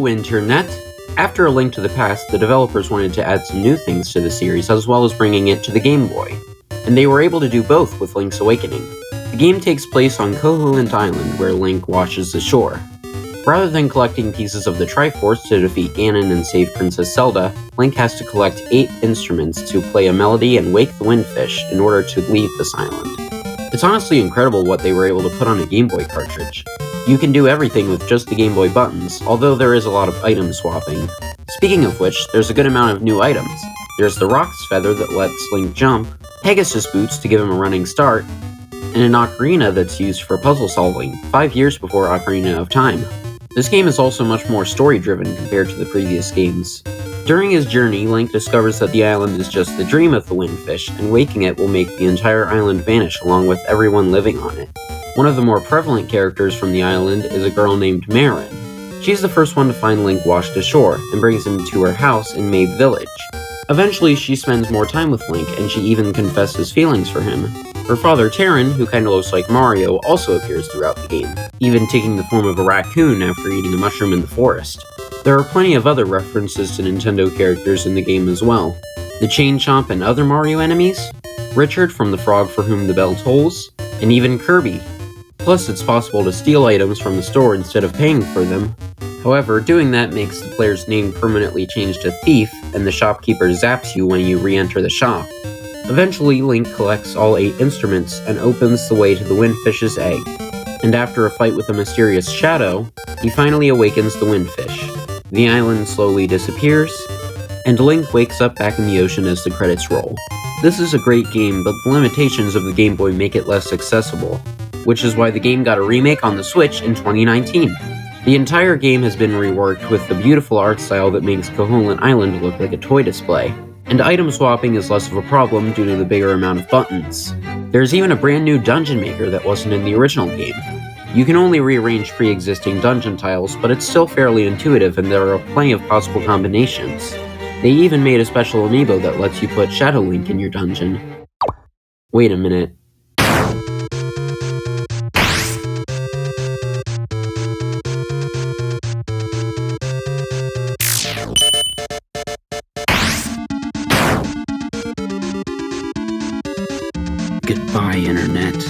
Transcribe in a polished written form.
Internet! After A Link to the Past, the developers wanted to add some new things to the series as well as bringing it to the Game Boy. And they were able to do both with Link's Awakening. The game takes place on Koholint Island, where Link washes the shore. Rather than collecting pieces of the Triforce to defeat Ganon and save Princess Zelda, Link has to collect 8 instruments to play a melody and wake the Windfish in order to leave this island. It's honestly incredible what they were able to put on a Game Boy cartridge. You can do everything with just the Game Boy buttons, although there is a lot of item swapping. Speaking of which, there's a good amount of new items. There's the Roc's Feather that lets Link jump, Pegasus Boots to give him a running start, and an Ocarina that's used for puzzle solving, 5 years before Ocarina of Time. This game is also much more story-driven compared to the previous games. During his journey, Link discovers that the island is just the dream of the Windfish, and waking it will make the entire island vanish along with everyone living on it. One of the more prevalent characters from the island is a girl named Marin. She's the first one to find Link washed ashore, and brings him to her house in Mabe Village. Eventually, she spends more time with Link, and she even confesses feelings for him. Her father, Tarin, who kinda looks like Mario, also appears throughout the game, even taking the form of a raccoon after eating a mushroom in the forest. There are plenty of other references to Nintendo characters in the game as well. The Chain Chomp and other Mario enemies, Richard from The Frog for Whom the Bell Tolls, and even Kirby. Plus, it's possible to steal items from the store instead of paying for them. However, doing that makes the player's name permanently change to Thief, and the shopkeeper zaps you when you re-enter the shop. Eventually, Link collects all 8 instruments and opens the way to the Windfish's egg. And after a fight with a mysterious shadow, he finally awakens the Windfish. The island slowly disappears, and Link wakes up back in the ocean as the credits roll. This is a great game, but the limitations of the Game Boy make it less accessible, which is why the game got a remake on the Switch in 2019. The entire game has been reworked with the beautiful art style that makes Koholint Island look like a toy display, and item swapping is less of a problem due to the bigger amount of buttons. There's even a brand new dungeon maker that wasn't in the original game. You can only rearrange pre-existing dungeon tiles, but it's still fairly intuitive and there are plenty of possible combinations. They even made a special amiibo that lets you put Shadow Link in your dungeon. Wait a minute. Goodbye, Internet.